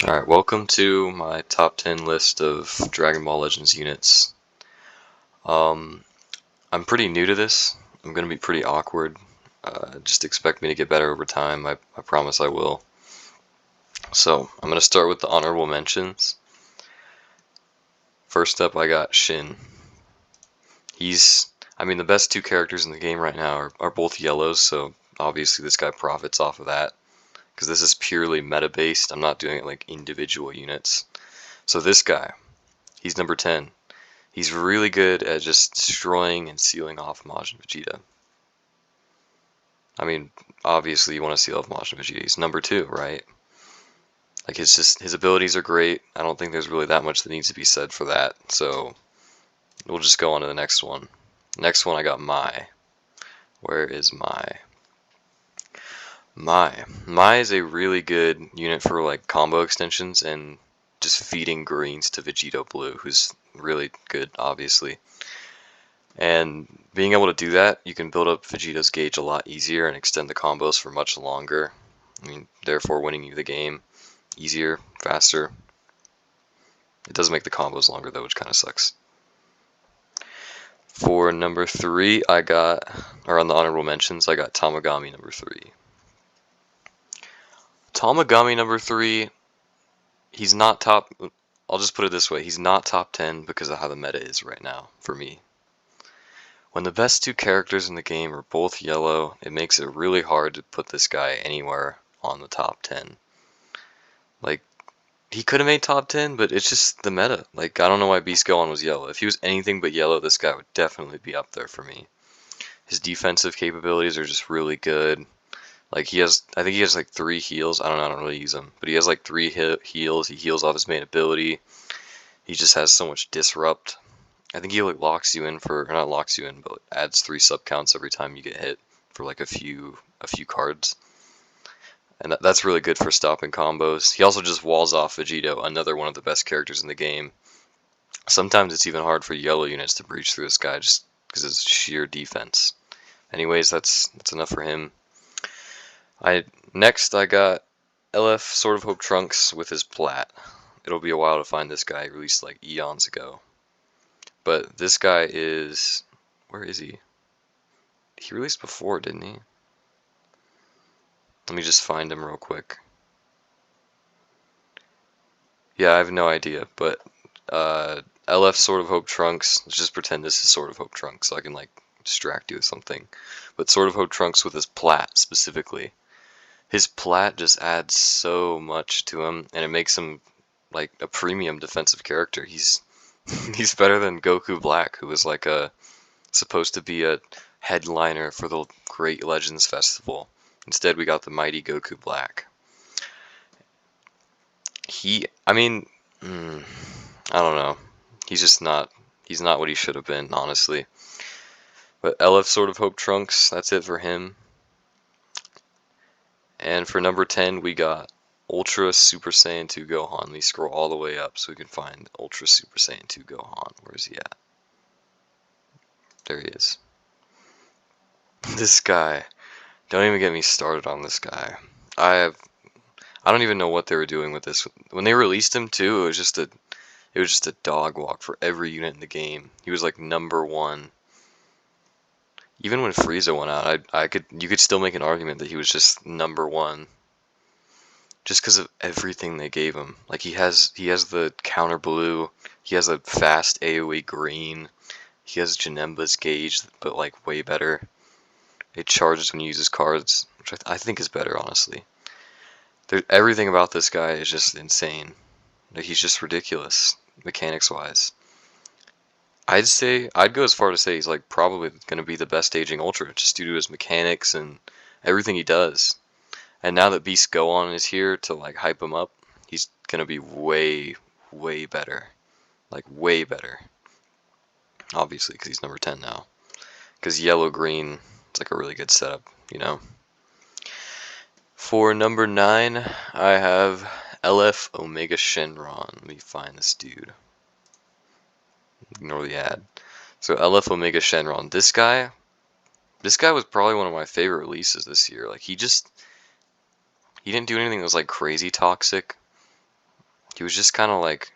Alright, welcome to my top 10 list of Dragon Ball Legends units. Um, I'm pretty new to this. I'm going to be pretty awkward. Just expect me to get better over time. I promise I will. So, I'm going to start with the honorable mentions. First up, I got Shin. The best two characters in the game right now are both yellows, so obviously this guy profits off of that. Because this is purely meta-based. I'm not doing it like individual units. So this guy, he's number 10. He's really good at just destroying and sealing off Majin Vegeta. Obviously you want to seal off Majin Vegeta. He's number 2, right? Like his abilities are great. I don't think there's really that much that needs to be said for that. So we'll just go on to the next one. Next one I got Mai. Where is Mai? Mai is a really good unit for like combo extensions and just feeding greens to Vegito Blue, who's really good, obviously. And being able to do that, you can build up Vegeta's gauge a lot easier and extend the combos for much longer. Therefore winning you the game easier, faster. It does make the combos longer though, which kind of sucks. For number 3, on the honorable mentions, I got Tamagami number 3. Tamagami number 3, he's not top, I'll just put it this way, he's not top 10 because of how the meta is right now, for me. When the best two characters in the game are both yellow, it makes it really hard to put this guy anywhere on the top 10. Like, he could have made top 10, but it's just the meta. Like, I don't know why Beast Gohan was yellow. If he was anything but yellow, this guy would definitely be up there for me. His defensive capabilities are just really good. Like, I think he has like 3 heals. I don't really use them, but he has like 3 heals. He heals off his main ability. He just has so much disrupt. I think he like locks you in or not locks you in, but adds 3 sub counts every time you get hit for like a few cards. And that's really good for stopping combos. He also just walls off Vegito, another one of the best characters in the game. Sometimes it's even hard for yellow units to breach through this guy just because of his sheer defense. Anyways, that's enough for him. Next I got LF Sword of Hope Trunks with his plat. It'll be a while to find this guy, released like eons ago. But this guy is... Where is he? He released before, didn't he? Let me just find him real quick. Yeah, I have no idea, but LF Sword of Hope Trunks, let's just pretend this is Sword of Hope Trunks so I can like distract you with something. But Sword of Hope Trunks with his plat specifically. His plat just adds so much to him and it makes him like a premium defensive character. He's better than Goku Black, who was like supposed to be a headliner for the Great Legends Festival. Instead, we got the mighty Goku Black. I don't know. He's not what he should have been, honestly. But LF Sword of Hope Trunks, that's it for him. And for number 10, we got Ultra Super Saiyan 2 Gohan. Let me scroll all the way up so we can find Ultra Super Saiyan 2 Gohan. Where is he at? There he is. This guy. Don't even get me started on this guy. I don't even know what they were doing with this. When they released him too, it was just a dog walk for every unit in the game. He was like number 1. Even when Frieza went out, you could still make an argument that he was just number 1. Just because of everything they gave him. Like he has the counter blue, he has a fast AoE green, he has Janemba's gauge, but like way better. It charges when you use his cards, which I think is better, honestly. Everything about this guy is just insane. Like, he's just ridiculous, mechanics-wise. I'd go as far to say he's like probably going to be the best aging Ultra, just due to his mechanics and everything he does. And now that Beast Gohan is here to like hype him up, he's going to be way, way better. Like, way better. Obviously, because he's number 10 now. Because yellow-green, it's like a really good setup, you know? For number 9, I have LF Omega Shenron. Let me find this dude. Ignore the ad. So LF Omega Shenron. This guy was probably one of my favorite releases this year. Like, he didn't do anything that was like crazy toxic. He was just kind of like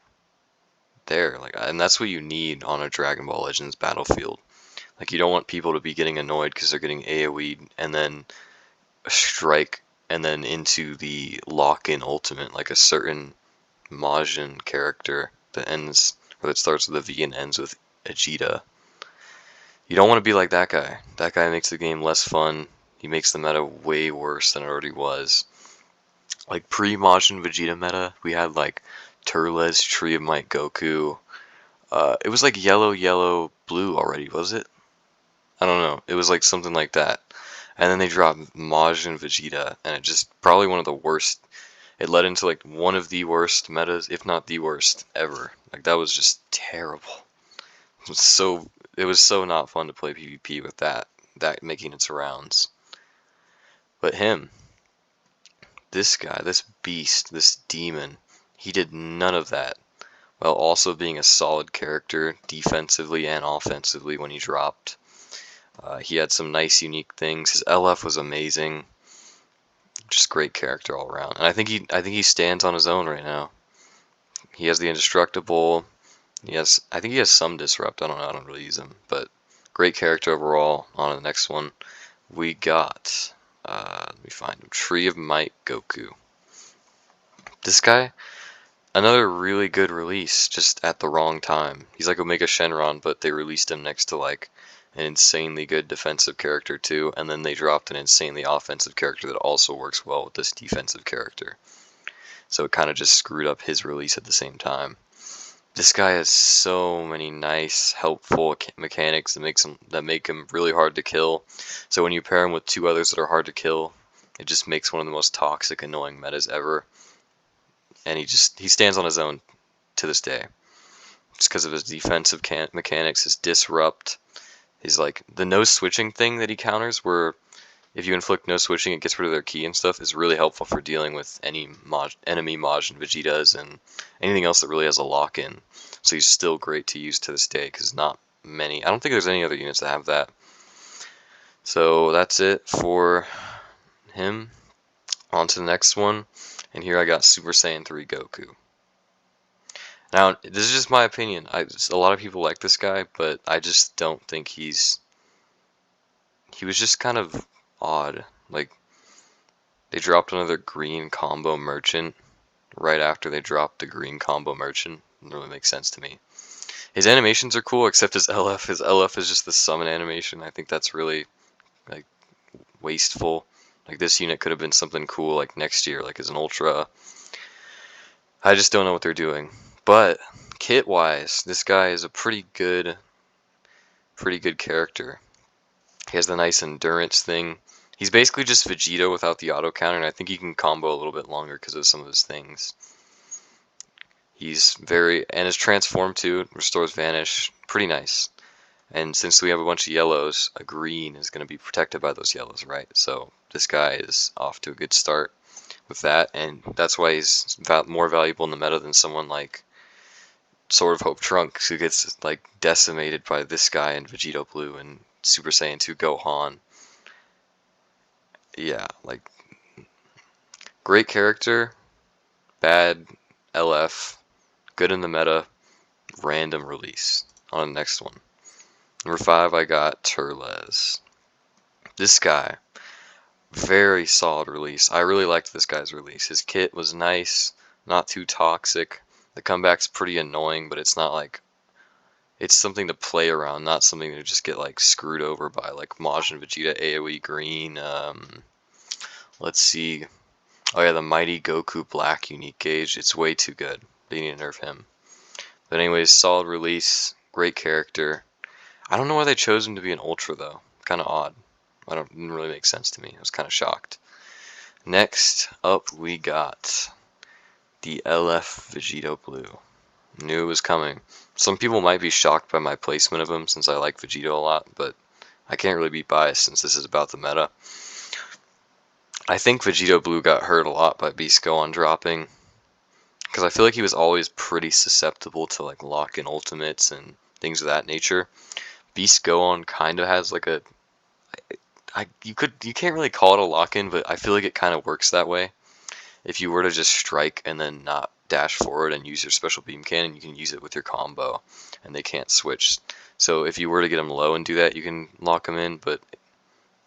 there, like, and that's what you need on a Dragon Ball Legends battlefield. Like, you don't want people to be getting annoyed because they're getting AoE'd and then a strike and then into the lock-in ultimate, like a certain Majin character that ends, or that starts with a V and ends with Vegeta. You don't want to be like that guy. That guy makes the game less fun. He makes the meta way worse than it already was. Like pre-Majin Vegeta meta, we had like Turles, Tree of Might Goku. It was like yellow, yellow, blue already, was it? I don't know. It was like something like that. And then they dropped Majin Vegeta, and it just probably one of the worst. It led into like one of the worst metas, if not the worst ever. Like that was just terrible. It was so not fun to play PvP with that making its rounds. But him, this guy, this beast, this demon, he did none of that, while also being a solid character defensively and offensively when he dropped. He had some nice unique things. His LF was amazing. Just great character all around. And I think he stands on his own right now. He has the indestructible. I think he has some disrupt. I don't know. I don't really use him, but great character overall. On to the next one, we got. Let me find him. Tree of Might Goku. This guy, another really good release, just at the wrong time. He's like Omega Shenron, but they released him next to like an insanely good defensive character too, and then they dropped an insanely offensive character that also works well with this defensive character. So it kind of just screwed up his release at the same time. This guy has so many nice, helpful mechanics that make him really hard to kill. So when you pair him with two others that are hard to kill, it just makes one of the most toxic, annoying metas ever. And he stands on his own to this day, just because of his defensive mechanics, his disrupt, his like the no switching thing that he counters, where if you inflict no switching, it gets rid of their key and stuff, is really helpful for dealing with any enemy Majin Vegetas and anything else that really has a lock-in. So he's still great to use to this day, because not many, I don't think there's any other units that have that. So that's it for him. On to the next one, and here I got Super Saiyan 3 Goku. Now, this is just my opinion. A lot of people like this guy, but I just don't think he was just kind of odd. Like, they dropped another green combo merchant right after they dropped the green combo merchant. Doesn't really make sense to me. His animations are cool, except his LF. His LF is just the summon animation. I think that's really like wasteful. Like, this unit could have been something cool like next year, like as an ultra. I just don't know what they're doing. But kit wise, this guy is a pretty good character. He has the nice endurance thing. He's basically just Vegeta without the auto counter, and I think he can combo a little bit longer because of some of his things. And his transform too, restores vanish, pretty nice. And since we have a bunch of yellows, a green is going to be protected by those yellows, right? So this guy is off to a good start with that, and that's why he's more valuable in the meta than someone like Sword of Hope Trunks, who gets like decimated by this guy and Vegito Blue and Super Saiyan 2 Gohan. Yeah, like, great character, bad LF, good in the meta, random release. On the next one. Number 5, I got Turles. This guy, very solid release. I really liked this guy's release. His kit was nice, not too toxic. The comeback's pretty annoying, but it's not like, it's something to play around, not something to just get like screwed over by, like Majin Vegeta AoE green. Let's see. Oh yeah, the Mighty Goku Black unique gauge. It's way too good. They need to nerf him. But anyways, solid release, great character. I don't know why they chose him to be an Ultra though. Kind of odd. Didn't really make sense to me. I was kind of shocked. Next up, we got the LF Vegito Blue. Knew it was coming. Some people might be shocked by my placement of him since I like Vegito a lot, but I can't really be biased since this is about the meta. I think Vegito Blue got hurt a lot by Beast Gohan dropping, because I feel like he was always pretty susceptible to like lock-in ultimates and things of that nature. Beast Gohan kind of has like a, you can't really call it a lock-in, but I feel like it kind of works that way. If you were to just strike and then not dash forward and use your special beam cannon, you can use it with your combo, and they can't switch. So if you were to get him low and do that, you can lock him in. But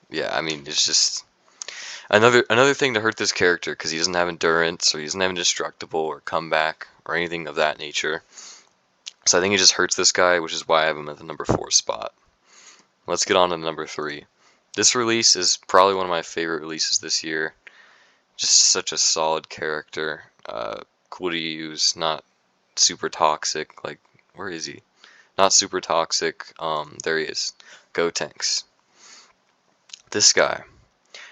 yeah, I mean, it's just another thing to hurt this character because he doesn't have endurance, or he doesn't have indestructible or comeback or anything of that nature. So I think it just hurts this guy, which is why I have him at the number 4 spot. Let's get on to number 3. This release is probably one of my favorite releases this year. Just such a solid character. Cool to use, not super toxic. Like, where is he? Not super toxic. There he is. Gotenks. This guy.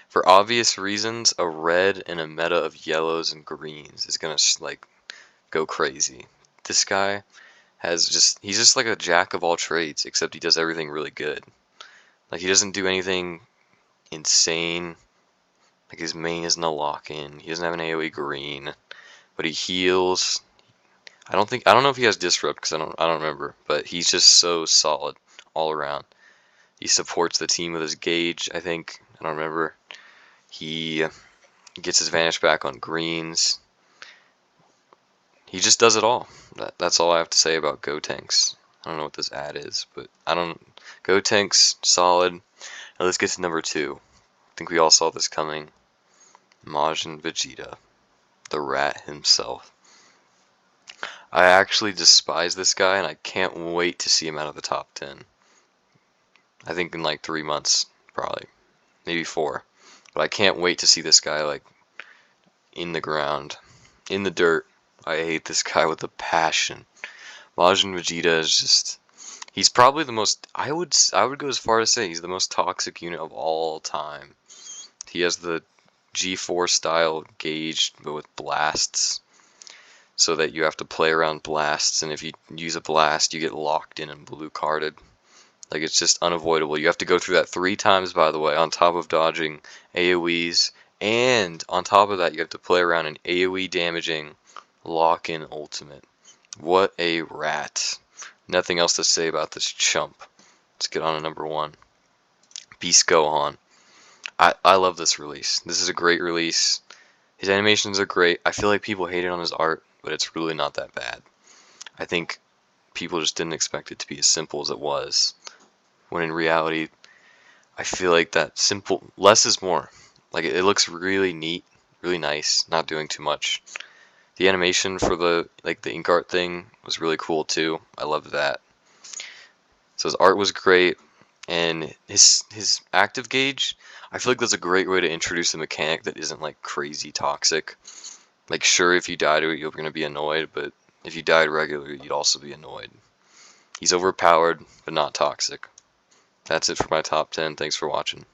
For obvious reasons, a red and a meta of yellows and greens is gonna like go crazy. This guy he's just like a jack of all trades, except he does everything really good. Like, he doesn't do anything insane. Like, his main isn't a lock-in. He doesn't have an AoE green, but he heals. I don't know if he has disrupt because I don't remember, but he's just so solid all around. He supports the team with his gauge, I think. I don't remember. He gets his vanish back on greens. He just does it all. That's all I have to say about Gotenks. I don't know what this ad is, but Gotenks, solid. Now let's get to number 2. I think we all saw this coming. Majin Vegeta, the rat himself. I actually despise this guy, and I can't wait to see him out of the top 10. I think in like 3 months, probably. Maybe 4. But I can't wait to see this guy, like, in the ground, in the dirt. I hate this guy with a passion. Majin Vegeta is just... He's probably the most... I would go as far as say he's the most toxic unit of all time. He has the G4 style gauge, but with blasts, so that you have to play around blasts, and if you use a blast, you get locked in and blue carded. Like, it's just unavoidable. You have to go through that 3 times, by the way, on top of dodging AoEs, and on top of that, you have to play around an AoE damaging lock-in ultimate. What a rat. Nothing else to say about this chump. Let's get on to number 1. Beast Gohan. I love this release. This is a great release. His animations are great. I feel like people hated on his art, but it's really not that bad. I think people just didn't expect it to be as simple as it was. When in reality, I feel like that simple, less is more. Like, it looks really neat, really nice, not doing too much. The animation for the ink art thing was really cool too. I loved that. So his art was great, and his active gauge, I feel like that's a great way to introduce a mechanic that isn't like crazy toxic. Like, sure, if you die to it, you're gonna be annoyed, but if you died regularly, you'd also be annoyed. He's overpowered, but not toxic. That's it for my top 10. Thanks for watching.